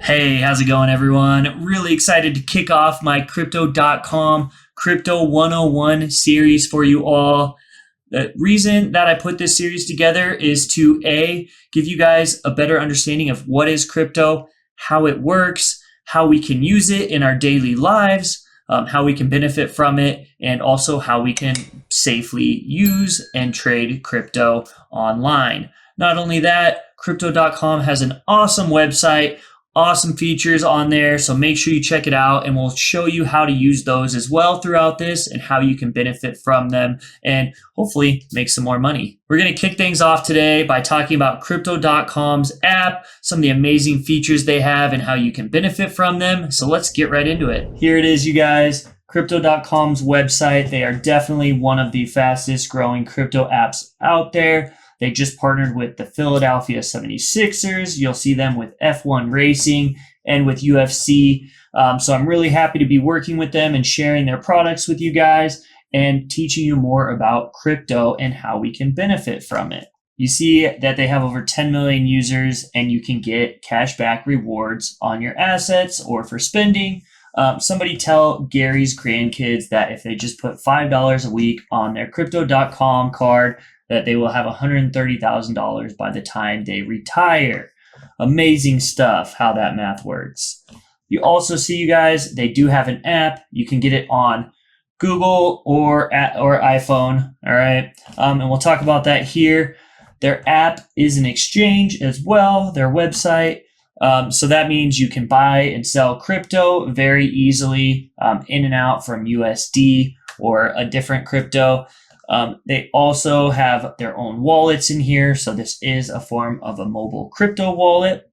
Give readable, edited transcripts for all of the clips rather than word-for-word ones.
Hey, how's it going, everyone? Really excited to kick off my Crypto.com Crypto 101 series for you all. The reason that I put this series together is to give you guys a better understanding of what is crypto, how it works, how we can use it in our daily lives, how we can benefit from it, and also how we can safely use and trade crypto online. Not only that, Crypto.com has an awesome website, awesome features on there, so make sure you check it out, and we'll show you how to use those as well throughout this and how you can benefit from them and hopefully make some more money. We're going to kick things off today by talking about Crypto.com's app, some of the amazing features they have and how you can benefit from them. So let's get right into it. Here it is, you guys. Crypto.com's website. They are definitely one of the fastest growing crypto apps out there. They just partnered with the Philadelphia 76ers. You'll see them with F1 Racing and with UFC. So I'm really happy to be working with them and sharing their products with you guys and teaching you more about crypto and how we can benefit from it. You see that they have over 10 million users and you can get cashback rewards on your assets or for spending. Somebody tell Gary's grandkids that if they just put $5 a week on their Crypto.com card, that they will have $130,000 by the time they retire. Amazing stuff, how that math works. You also see, you guys, they do have an app. You can get it on Google or iPhone, all right? And we'll talk about that here. Their app is an exchange as well, their website. So that means you can buy and sell crypto very easily in and out from USD or a different crypto. They also have their own wallets in here. So this is a form of a mobile crypto wallet.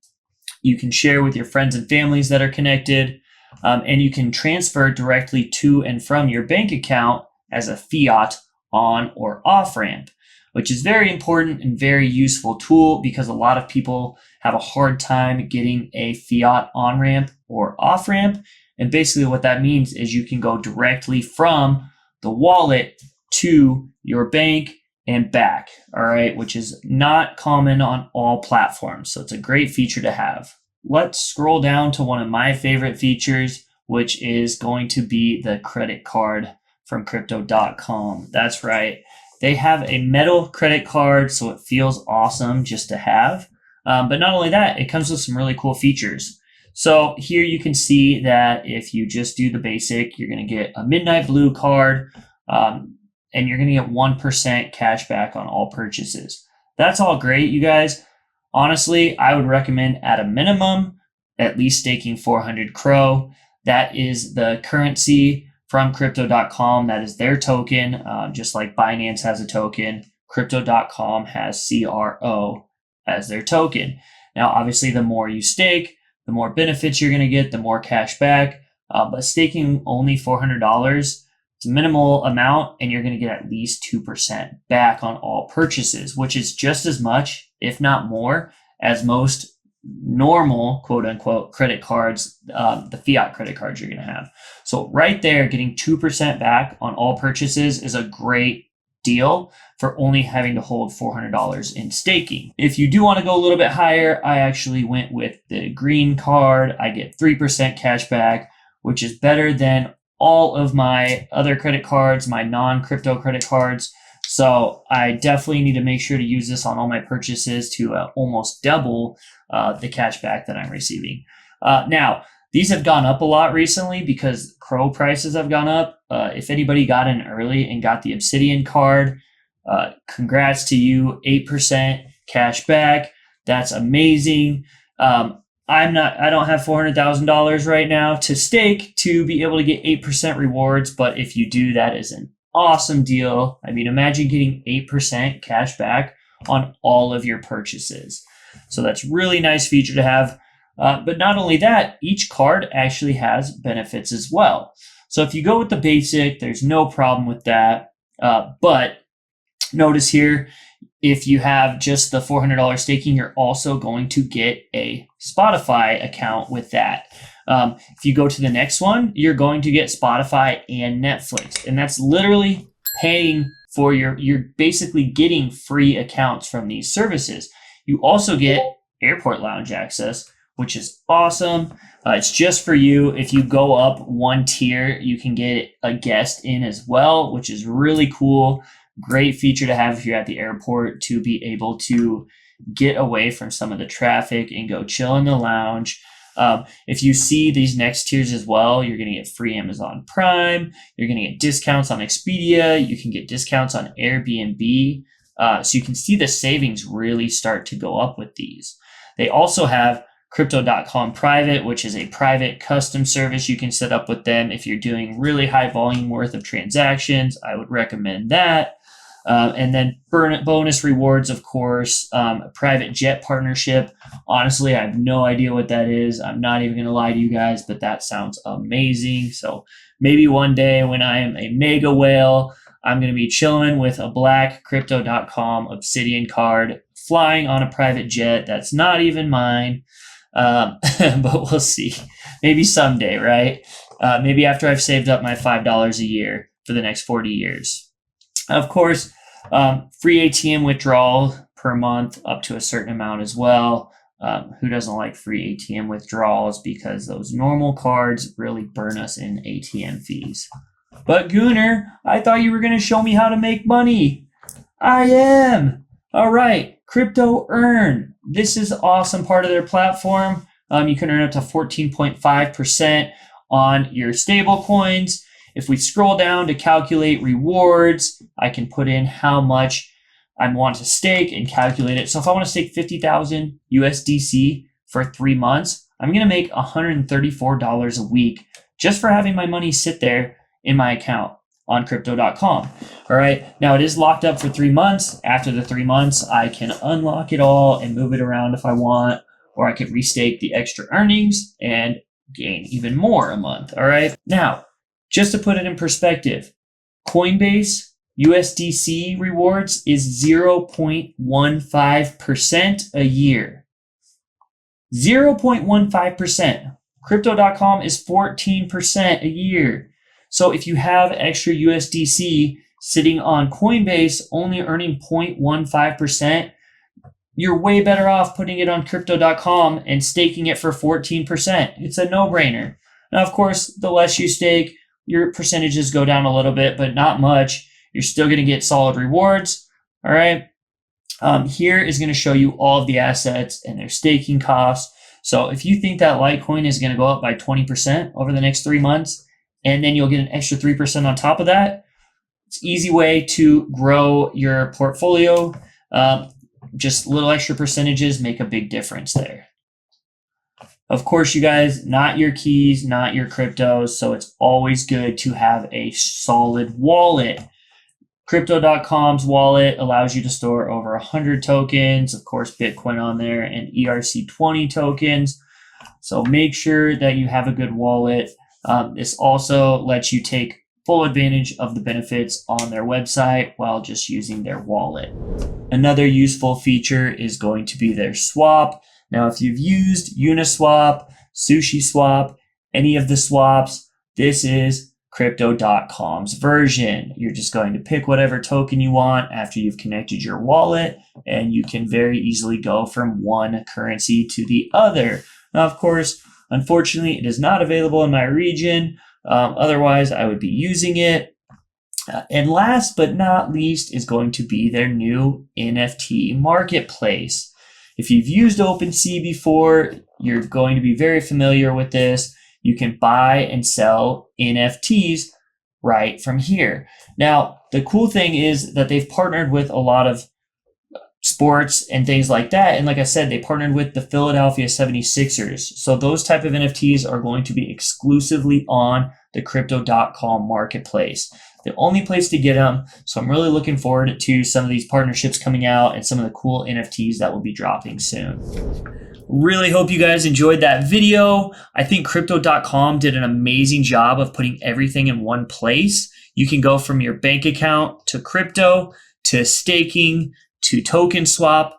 You can share with your friends and families that are connected, and you can transfer directly to and from your bank account as a fiat on or off ramp, which is very important and very useful tool because a lot of people have a hard time getting a fiat on ramp or off ramp. And basically what that means is you can go directly from the wallet to your bank and back, all right, which is not common on all platforms. So it's a great feature to have. Let's scroll down to one of my favorite features, which is going to be the credit card from Crypto.com. That's right. They have a metal credit card, so it feels awesome just to have. But not only that, it comes with some really cool features. So here you can see that if you just do the basic, you're going to get a Midnight Blue card, and you're going to get 1% cash back on all purchases. That's all great, you guys. Honestly, I would recommend at a minimum, at least staking 400 CRO. That is the currency from Crypto.com. That is their token, just like Binance has a token. Crypto.com has CRO as their token. Now, obviously, the more you stake, the more benefits you're going to get, the more cash back. But staking only $400, it's a minimal amount, and you're going to get at least 2% back on all purchases, which is just as much, if not more, as most normal quote unquote credit cards, the fiat credit cards you're going to have. So right there, getting 2% back on all purchases is a great deal for only having to hold $400 in staking. If you do want to go a little bit higher, I actually went with the green card. I get 3% cash back, which is better than all of my other credit cards, my non-crypto credit cards. So I definitely need to make sure to use this on all my purchases to almost double the cash back that I'm receiving. Now, these have gone up a lot recently because CRO prices have gone up. If anybody got in early and got the Obsidian card, congrats to you, 8% cash back. That's amazing. I don't have $400,000 right now to stake to be able to get 8% rewards, but if you do, that is an awesome deal. I mean, imagine getting 8% cash back on all of your purchases. So that's really nice feature to have. But not only that, each card actually has benefits as well. So if you go with the basic, there's no problem with that. But notice here, if you have just the $400 staking, you're also going to get a Spotify account with that. If you go to the next one, you're going to get Spotify and Netflix. And that's literally paying for you're basically getting free accounts from these services. You also get airport lounge access, which is awesome. It's just for you. If you go up one tier, you can get a guest in as well, which is really cool. Great feature to have if you're at the airport to be able to get away from some of the traffic and go chill in the lounge. If you see these next tiers as well, you're going to get free Amazon Prime. You're going to get discounts on Expedia. You can get discounts on Airbnb. So you can see the savings really start to go up with these. They also have Crypto.com Private, which is a private custom service you can set up with them. If you're doing really high volume worth of transactions, I would recommend that. And then bonus rewards, of course, private jet partnership. Honestly, I have no idea what that is. I'm not even going to lie to you guys, but that sounds amazing. So maybe one day when I am a mega whale, I'm going to be chilling with a black Crypto.com Obsidian card, flying on a private jet that's not even mine. But we'll see. Maybe someday, right? Maybe after I've saved up my $5 a year for the next 40 years. Of course, free ATM withdrawal per month up to a certain amount as well. Who doesn't like free ATM withdrawals? Because those normal cards really burn us in ATM fees. But Gooner, I thought you were going to show me how to make money. I am. All right, Crypto Earn. This is an awesome part of their platform. You can earn up to 14.5% on your stable coins. If we scroll down to calculate rewards, I can put in how much I want to stake and calculate it. So if I want to stake 50,000 USDC for 3 months, I'm going to make $134 a week just for having my money sit there in my account on Crypto.com. All right. Now it is locked up for 3 months. After the 3 months, I can unlock it all and move it around if I want, or I can restake the extra earnings and gain even more a month. All right. Now, just to put it in perspective, Coinbase USDC rewards is 0.15% a year. 0.15%. Crypto.com is 14% a year. So if you have extra USDC sitting on Coinbase only earning 0.15%, you're way better off putting it on Crypto.com and staking it for 14%. It's a no-brainer. Now, of course, the less you stake, your percentages go down a little bit, but not much. You're still going to get solid rewards. All right. Here is going to show you all of the assets and their staking costs. So if you think that Litecoin is going to go up by 20% over the next 3 months, and then you'll get an extra 3% on top of that, it's an easy way to grow your portfolio. Just little extra percentages make a big difference there. Of course, you guys, not your keys, not your cryptos. So it's always good to have a solid wallet. Crypto.com's wallet allows you to store over 100 tokens, of course, Bitcoin on there, and ERC20 tokens. So make sure that you have a good wallet. This also lets you take full advantage of the benefits on their website while just using their wallet. Another useful feature is going to be their swap. Now, if you've used Uniswap, SushiSwap, any of the swaps, this is Crypto.com's version. You're just going to pick whatever token you want after you've connected your wallet, and you can very easily go from one currency to the other. Now, of course, unfortunately, it is not available in my region. Otherwise, I would be using it. And last but not least is going to be their new NFT marketplace. If you've used OpenSea before, you're going to be very familiar with this. You can buy and sell NFTs right from here. Now, the cool thing is that they've partnered with a lot of sports and things like that. And like I said, they partnered with the Philadelphia 76ers. So those type of NFTs are going to be exclusively on the Crypto.com marketplace. The only place to get them. So I'm really looking forward to some of these partnerships coming out and some of the cool NFTs that will be dropping soon. Really hope you guys enjoyed that video. I think Crypto.com did an amazing job of putting everything in one place. You can go from your bank account to crypto, to staking, to token swap,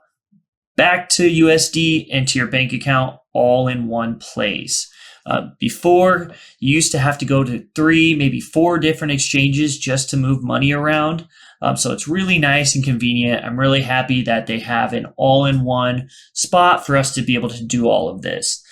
back to USD, and to your bank account all in one place. Before, you used to have to go to 3, maybe 4 different exchanges just to move money around. So it's really nice and convenient. I'm really happy that they have an all-in-one spot for us to be able to do all of this.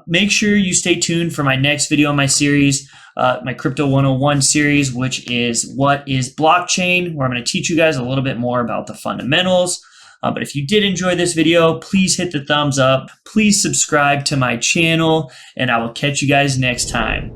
Make sure you stay tuned for my next video in my series, my Crypto 101 series, which is What is Blockchain, where I'm going to teach you guys a little bit more about the fundamentals. But if you did enjoy this video, please hit the thumbs up. Please subscribe to my channel, and I will catch you guys next time.